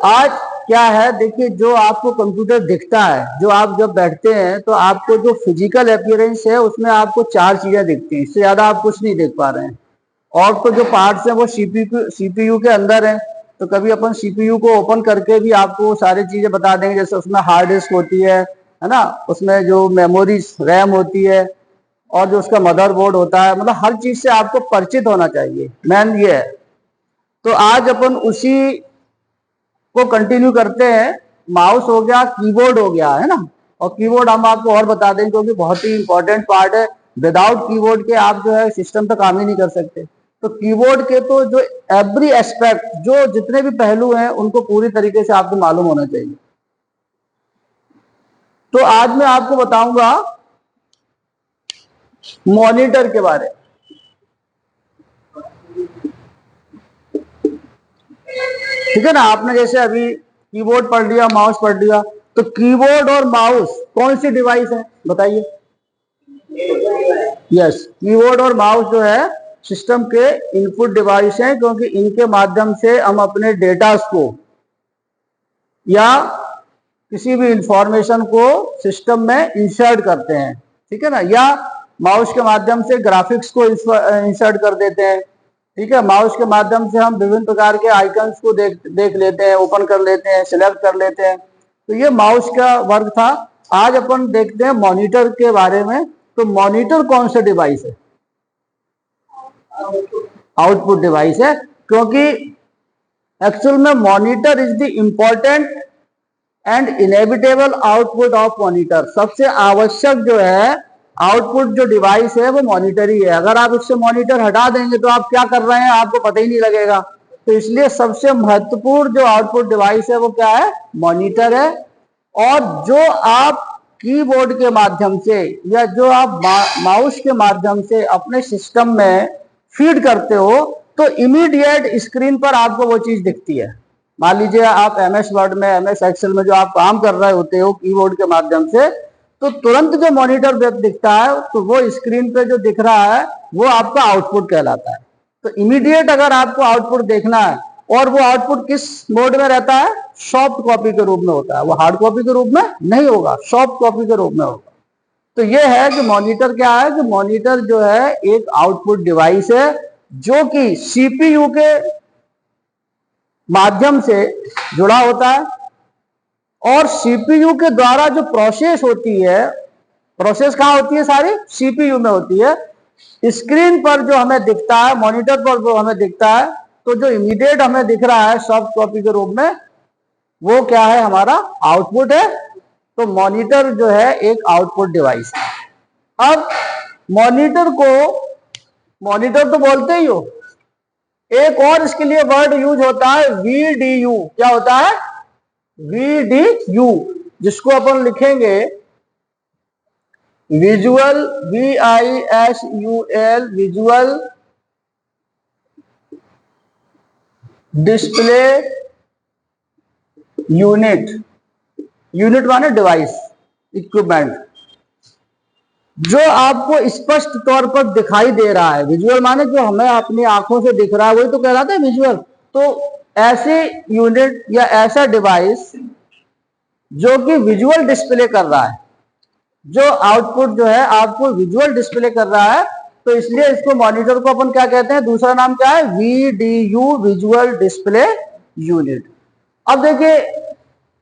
आज क्या है, देखिए, जो आपको कंप्यूटर दिखता है, जो आप जब बैठते हैं तो आपको जो फिजिकल अपीयरेंस है उसमें आपको चार चीजें दिखती हैं, इससे ज्यादा आप कुछ नहीं देख पा रहे हैं। और तो जो पार्ट्स हैं वो सीपीयू के अंदर है, तो कभी अपन सीपीयू को ओपन करके भी आपको सारी चीजें बता देंगे। जैसे उसमें हार्ड डिस्क होती है ना, उसमें जो मेमोरी रैम होती है, और जो उसका मदरबोर्ड होता है, मतलब हर चीज से आपको परिचित होना चाहिए, मेन ये है। तो आज अपन उसी को कंटिन्यू करते हैं। माउस हो गया, कीबोर्ड हो गया, है ना। और कीबोर्ड हम आपको और बता दें क्योंकि बहुत ही इंपॉर्टेंट पार्ट है। विदाउट कीबोर्ड के आप जो है सिस्टम पे काम ही नहीं कर सकते। तो कीबोर्ड के तो जो एवरी एस्पेक्ट, जो जितने भी पहलू हैं उनको पूरी तरीके से आपको मालूम होना चाहिए। तो आज मैं आपको बताऊंगा मॉनिटर के बारे में। ठीक है ना, आपने जैसे अभी कीबोर्ड पढ़ लिया, माउस पढ़ लिया, तो कीबोर्ड और माउस कौन सी डिवाइस है बताइए। यस, कीबोर्ड और माउस जो है सिस्टम के इनपुट डिवाइस हैं, क्योंकि इनके माध्यम से हम अपने डेटा को या किसी भी इंफॉर्मेशन को सिस्टम में इंसर्ट करते हैं। ठीक है ना, या माउस के माध्यम से ग्राफिक्स को इंसर्ट कर देते हैं। ठीक है, माउस के माध्यम से हम विभिन्न प्रकार के आइकन्स को देख लेते हैं, ओपन कर लेते हैं, सिलेक्ट कर लेते हैं। तो ये माउस का वर्क था। आज अपन देखते हैं मॉनिटर के बारे में। तो मॉनिटर कौन सा डिवाइस है? आउटपुट डिवाइस है, क्योंकि एक्चुअल में monitor is the important and inevitable output of monitor. सबसे आवश्यक जो है आउटपुट जो डिवाइस है वो मॉनिटर ही है। अगर आप इससे मॉनिटर हटा देंगे तो आप क्या कर रहे हैं आपको पता ही नहीं लगेगा। तो इसलिए सबसे महत्वपूर्ण जो आउटपुट डिवाइस है वो क्या है? मॉनिटर है। और जो आप कीबोर्ड के माध्यम से या जो आप माउस के माध्यम से अपने सिस्टम में फीड करते हो, तो इमीडिएट स्क्रीन पर आपको वो चीज दिखती है। मान लीजिए आप एमएस वर्ड में, एमएस एक्सेल में जो आप काम कर रहे होते हो कीबोर्ड के माध्यम से, तो तुरंत जो मॉनिटर दिखता है तो वो स्क्रीन पे जो दिख रहा है वो आपका आउटपुट कहलाता है। तो इमीडिएट अगर आपको आउटपुट देखना है, और वो आउटपुट किस मोड में रहता है? सॉफ्ट कॉपी के रूप में होता है। वो हार्ड कॉपी के रूप में नहीं होगा, सॉफ्ट कॉपी के रूप में होगा। तो ये है कि मॉनिटर क्या है, कि मॉनिटर जो है एक आउटपुट डिवाइस है जो कि सीपीयू के माध्यम से जुड़ा होता है। और सीपीयू के द्वारा जो प्रोसेस होती है, प्रोसेस कहां होती है? सारी सीपीयू में होती है। स्क्रीन पर जो हमें दिखता है, मॉनिटर पर जो हमें दिखता है, तो जो इमीडिएट हमें दिख रहा है सॉफ्ट कॉपी के रूप में, वो क्या है? हमारा आउटपुट है। तो मॉनिटर जो है एक आउटपुट डिवाइस है। अब मॉनिटर को मॉनिटर तो बोलते ही हो, एक और इसके लिए वर्ड यूज होता है वीडीयू। क्या होता है? वीडीयू, जिसको अपन लिखेंगे visual, VISUAL, visual display unit. Unit माने डिवाइस, इक्विपमेंट, जो आपको स्पष्ट तौर पर दिखाई दे रहा है। विजुअल माने जो हमें अपनी आंखों से दिख रहा है, वही तो कहलाता है विजुअल। तो ऐसे यूनिट या ऐसा डिवाइस जो कि विजुअल डिस्प्ले कर रहा है, जो आउटपुट जो है आपको विजुअल डिस्प्ले कर रहा है, तो इसलिए इसको मॉनिटर को अपन क्या कहते हैं? दूसरा नाम क्या है? VDU, visual display unit. अब देखिए,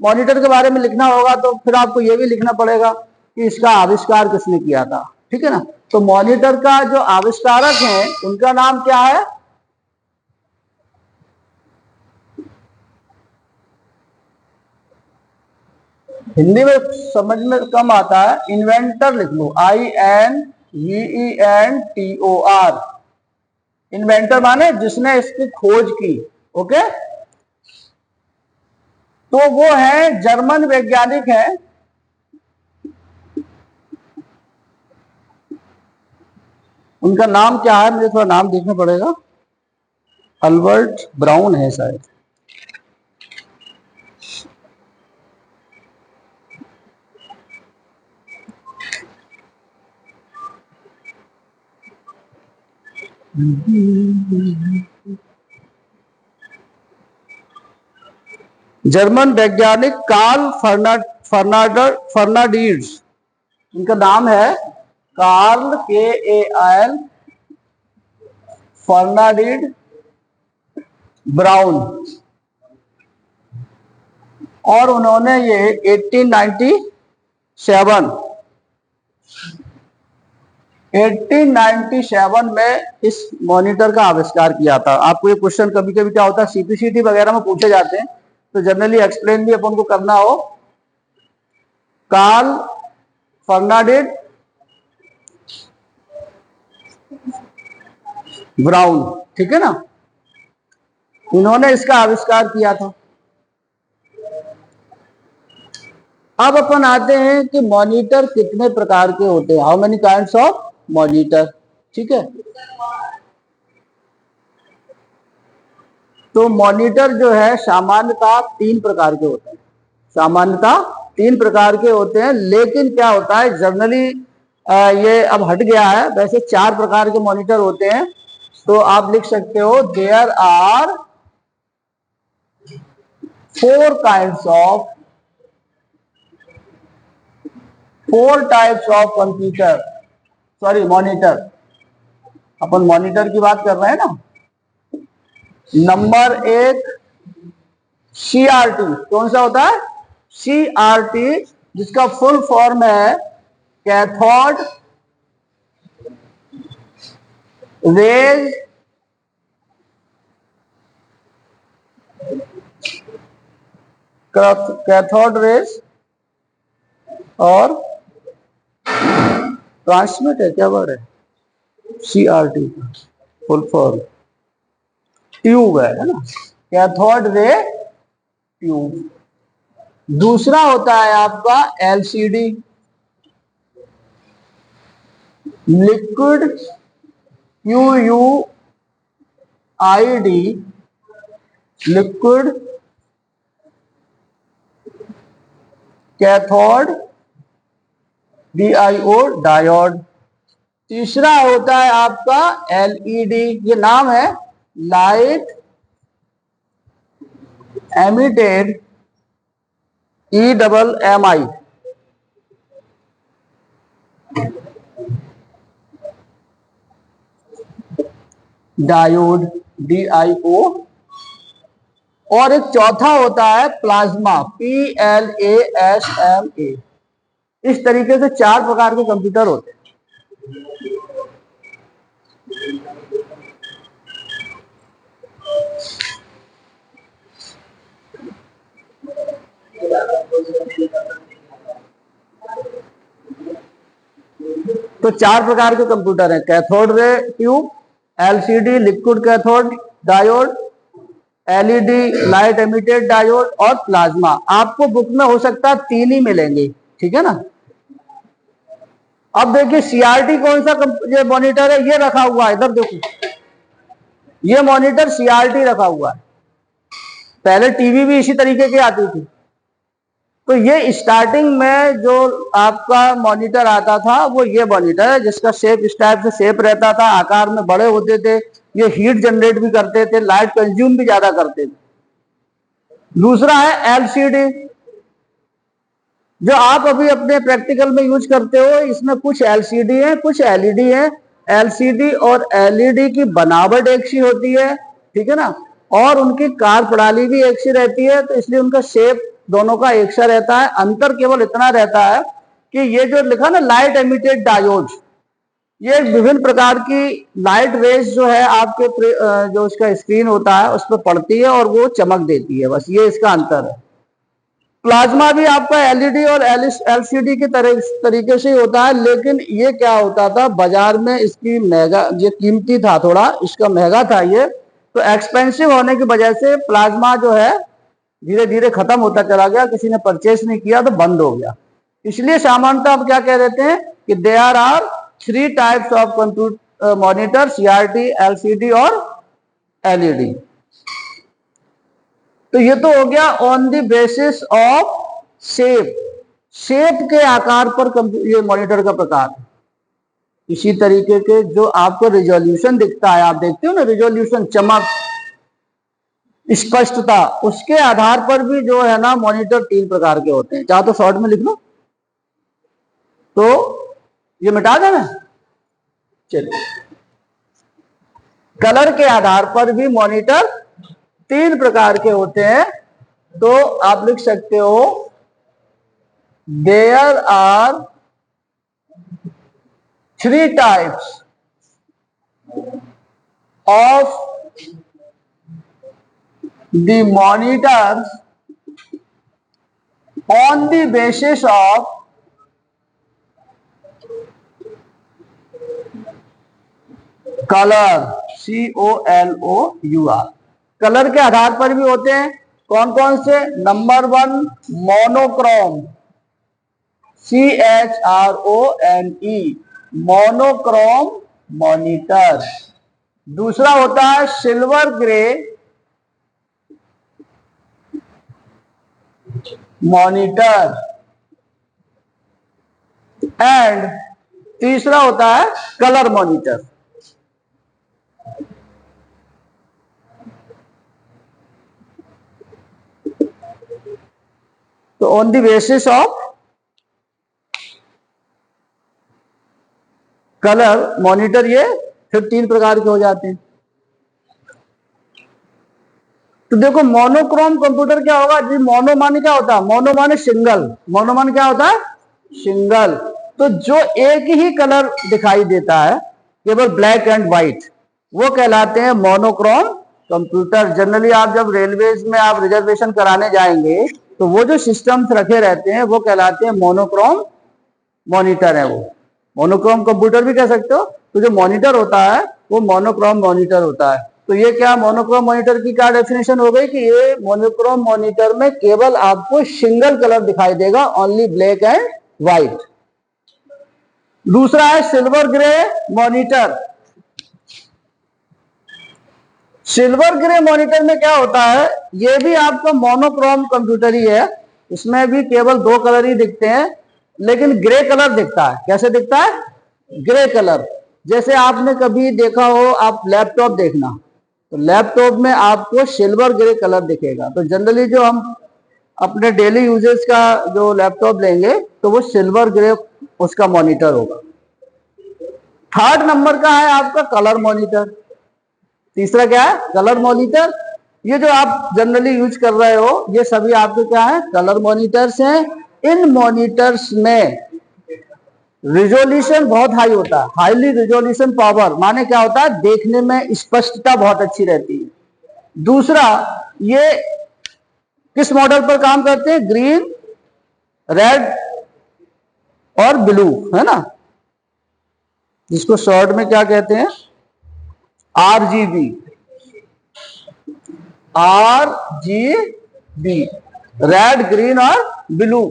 मॉनिटर के बारे में लिखना होगा तो फिर आपको यह भी लिखना पड़ेगा कि इसका आविष्कार किसने किया था। ठीक है ना। तो मॉनिटर का जो आविष्कारक है उनका नाम क्या है? हिंदी में समझ में कम आता है, इन्वेंटर लिख लो, INVENTOR। इन्वेंटर माने जिसने इसकी खोज की। ओके, तो वो है जर्मन वैज्ञानिक है, उनका नाम क्या है? मुझे थोड़ा नाम देखना पड़ेगा। अल्बर्ट ब्राउन है शायद। जर्मन वैज्ञानिक कार्ल फर्नाडीज, इनका नाम है कार्ल KARL फर्नाडीज ब्राउन, और उन्होंने ये 1897 में इस मॉनिटर का आविष्कार किया था। आपको ये क्वेश्चन कभी कभी क्या होता है, CPCT वगैरह में पूछे जाते हैं, तो जनरली एक्सप्लेन भी अपन को करना हो। कार्ल फर्नाडीज ब्राउन, ठीक है ना, इन्होंने इसका आविष्कार किया था। अब अपन आते हैं कि मॉनिटर कितने प्रकार के होते हैं, how many kinds of monitor, ठीक है। तो मॉनिटर जो है सामान्यतः 3 प्रकार के होते हैं, सामान्यतः 3 प्रकार के होते हैं, लेकिन क्या होता है जनरली ये अब हट गया है, वैसे 4 प्रकार के मॉनिटर होते हैं। तो आप लिख सकते हो there are 4 types of computer, sorry monitor, अपन मॉनिटर की बात कर रहे हैं ना। नंबर 1 CRT, कौन सा होता है CRT, जिसका फुल फॉर्म है कैथोड रेज और ट्रांसमिट है, क्या वर्ड है CRT का फुल फॉर्म ट्यूब है ना, कैथोड रे ट्यूब। दूसरा होता है आपका LCD, liquid QUID, liquid cathode DIO, diode. तीसरा होता है आपका LED, ये नाम है light emitted EMMI, diode DIO। और एक चौथा होता है प्लाज्मा PLASMA। इस तरीके से 4 प्रकार के कंप्यूटर होते हैं। तो 4 प्रकार के कंप्यूटर हैं, cathode ray tube, LCD liquid cathode diode, LED light emitted diode और प्लाज्मा। आपको बुक में हो सकता है 3 ही मिलेंगे, ठीक है ना। अब देखिए CRT कौन सा ये मॉनिटर है, ये रखा हुआ है इधर देखो, ये मॉनिटर CRT रखा हुआ है। पहले टीवी भी इसी तरीके की आती थी। तो ये स्टार्टिंग में जो आपका मॉनिटर आता था वो ये मॉनिटर है, जिसका शेप इस टाइप से शेप रहता था, आकार में बड़े होते थे, ये हीट जनरेट भी करते थे, लाइट कंज्यूम भी ज्यादा करते थे। दूसरा है LCD, जो आप अभी अपने प्रैक्टिकल में यूज करते हो, इसमें कुछ LCD है कुछ LED है। LCD और LED की बनावट एक सी होती है, ठीक है ना, और उनकी कार्यप्रणाली भी एक सी रहती है, तो इसलिए उनका शेप दोनों का एक सा रहता है। अंतर केवल इतना रहता है कि ये जो लिखा ना लाइट एमिटेड डायोड, ये विभिन्न प्रकार की लाइट रेज जो है आपके जो उसका स्क्रीन होता है उस पर पड़ती है और वो चमक देती है, बस ये इसका अंतर है। प्लाज्मा भी आपका LED और LCD के तरीके से ही होता है, लेकिन ये क्या होता था बाजार में इसकी महंगा, ये कीमती था थोड़ा, इसका महंगा था ये, तो एक्सपेंसिव होने की वजह से प्लाज्मा जो है धीरे धीरे खत्म होता चला गया, किसी ने परचेस नहीं किया तो बंद हो गया। इसलिए सामान्यतः आप क्या कह देते हैं कि there are 3 types of computer monitor, CRT, LCD और LED। तो ये तो हो गया on the basis of shape के आकार पर ये मॉनिटर का प्रकार है। इसी तरीके के जो आपको रिजोल्यूशन दिखता है, आप देखते हो ना रिजोल्यूशन, चमक, स्पष्टता, उसके आधार पर भी जो है ना मॉनिटर 3 प्रकार के होते हैं। चाहो तो शॉर्ट में लिख लो, तो ये मिटा देना। चलिए, कलर के आधार पर भी मॉनिटर 3 प्रकार के होते हैं। तो आप लिख सकते हो there are 3 types of the monitors on the basis of color, COLOUR। Colour के आधार पर भी होते हैं। कौन कौन से? Number 1 monochrome, CHRONE, monochrome monitor. दूसरा होता है सिल्वर ग्रे मॉनिटर, एंड तीसरा होता है कलर मॉनिटर। तो on the basis of colour monitor ये फिर 3 प्रकार के हो जाते हैं। तो देखो मोनोक्रोम कंप्यूटर क्या होगा जी? मोनो माने क्या होता है? मोनो माने सिंगल। मोनो माने क्या होता है? सिंगल। तो जो एक ही कलर दिखाई देता है, केवल ब्लैक एंड व्हाइट, वो कहलाते हैं मोनोक्रोम कंप्यूटर। जनरली आप जब रेलवेज में आप रिजर्वेशन कराने जाएंगे तो वो जो सिस्टम्स रखे रहते हैं वो कहलाते हैं मोनोक्रोम मॉनिटर है। वो मोनोक्रोम कंप्यूटर भी कह सकते हो। तो जो मॉनिटर होता है वो मोनोक्रोम मॉनिटर होता है। तो ये क्या मोनोक्रोम मॉनिटर की क्या डेफिनेशन हो गई कि ये मोनोक्रोम मॉनिटर में केवल आपको सिंगल कलर दिखाई देगा, ओनली ब्लैक एंड व्हाइट। दूसरा है silver grey monitor. Silver grey monitor में क्या होता है? ये भी आपका मोनोक्रोम कंप्यूटर ही है। इसमें भी केवल 2 कलर ही दिखते हैं, लेकिन ग्रे कलर दिखता है। कैसे दिखता है? Grey colour. जैसे आपने कभी देखा हो, आप लैपटॉप देखना, तो लैपटॉप में आपको सिल्वर ग्रे कलर दिखेगा। तो जनरली जो हम अपने डेली यूजेस का जो लैपटॉप लेंगे तो वो सिल्वर ग्रे उसका मॉनिटर होगा। थर्ड नंबर का है आपका कलर मॉनिटर। तीसरा क्या है? Colour monitor. ये जो आप जनरली यूज कर रहे हो ये सभी आपके क्या है? कलर मॉनिटर्स हैं। इन मॉनिटर्स में रिजोल्यूशन बहुत हाई होता है, हाईली रिजोल्यूशन पावर। माने क्या होता है? देखने में स्पष्टता बहुत अच्छी रहती है। दूसरा, ये किस मॉडल पर काम करते हैं? ग्रीन, रेड और ब्लू, है ना, जिसको शॉर्ट में क्या कहते हैं? RGB। रेड, ग्रीन और blue.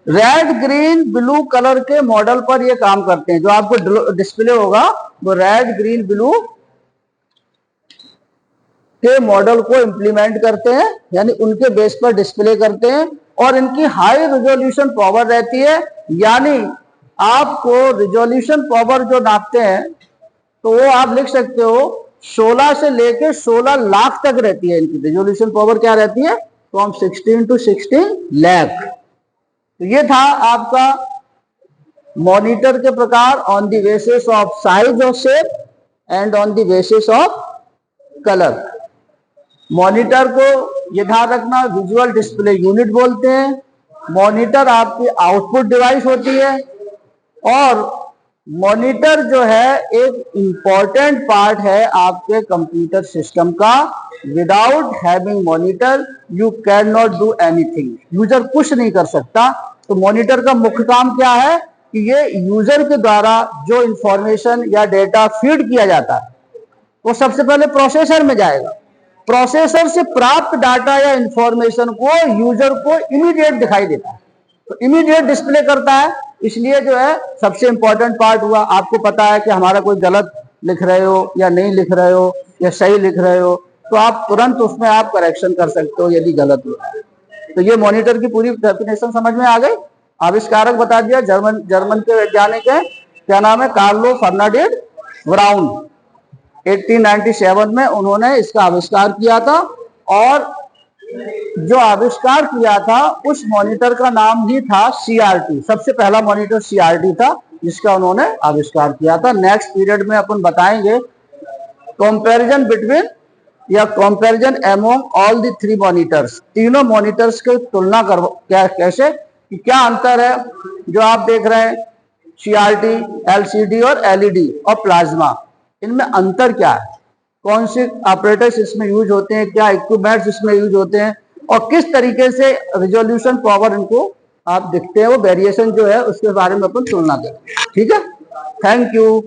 Red, green, blue colour के मॉडल पर ये काम करते हैं। जो आपको डिस्प्ले होगा वो रेड, ग्रीन, ब्लू के मॉडल को इंप्लीमेंट करते हैं, यानी उनके बेस पर डिस्प्ले करते हैं। और इनकी हाई रिजोल्यूशन पावर रहती है, यानी आपको रिजोल्यूशन पावर जो नापते हैं तो वो आप लिख सकते हो 16 से लेकर 16 लाख तक रहती है। इनकी रिजोल्यूशन पावर क्या रहती है? From 16 to 16 lakh. तो ये था आपका मॉनिटर के प्रकार on the basis of size और shape and on the basis of colour. Monitor को ये ध्यान रखना विजुअल डिस्प्ले यूनिट बोलते हैं। मॉनिटर आपकी आउटपुट डिवाइस होती है, और मॉनिटर जो है एक इंपॉर्टेंट पार्ट है आपके कंप्यूटर सिस्टम का। Without having monitor you can not do anything. User कुछ नहीं कर सकता। तो मॉनिटर का मुख्य काम क्या है कि ये यूजर के द्वारा जो इंफॉर्मेशन या डेटा फीड किया जाता है वो सबसे पहले प्रोसेसर में जाएगा। प्रोसेसर से प्राप्त डाटा या इंफॉर्मेशन को यूजर को इमीडिएट दिखाई देता है, तो इमीडिएट डिस्प्ले करता है। इसलिए जो है सबसे इंपॉर्टेंट पार्ट हुआ। आपको पता है कि हमारा कोई गलत लिख रहे हो या नहीं लिख रहे हो या सही लिख रहे हो, तो आप तुरंत उसमें आप करेक्शन कर सकते हो यदि गलत हो। तो ये मॉनिटर की पूरी डेफिनेशन समझ में आ गई। आविष्कारक बता दिया, जर्मन के वैज्ञानिक है, क्या नाम है? Carlo Fernandes brown. 1897 में उन्होंने इसका आविष्कार किया था। और जो आविष्कार किया था उस मॉनिटर का नाम ही था सीआरटी। सबसे पहला मॉनिटर सीआरटी था जिसका उन्होंने आविष्कार किया था। नेक्स्ट पीरियड में अपन बताएंगे कंपैरिजन बिटवीन या comparison among all the three monitors, तीनों मॉनिटर्स की तुलना कर क्या कैसे कि क्या अंतर है। जो आप देख रहे हैं सीआरटी, एलसीडी और एलईडी और प्लाज्मा, इनमें अंतर क्या है, कौन से ऑपरेटर्स इसमें यूज होते हैं, क्या इक्विपमेंट्स इसमें यूज होते हैं और किस तरीके से रिजोल्यूशन पावर इनको आप दिखते हैं, वो वेरिएशन जो है उसके बारे में अपन तुलना करें। ठीक है, थैंक यू।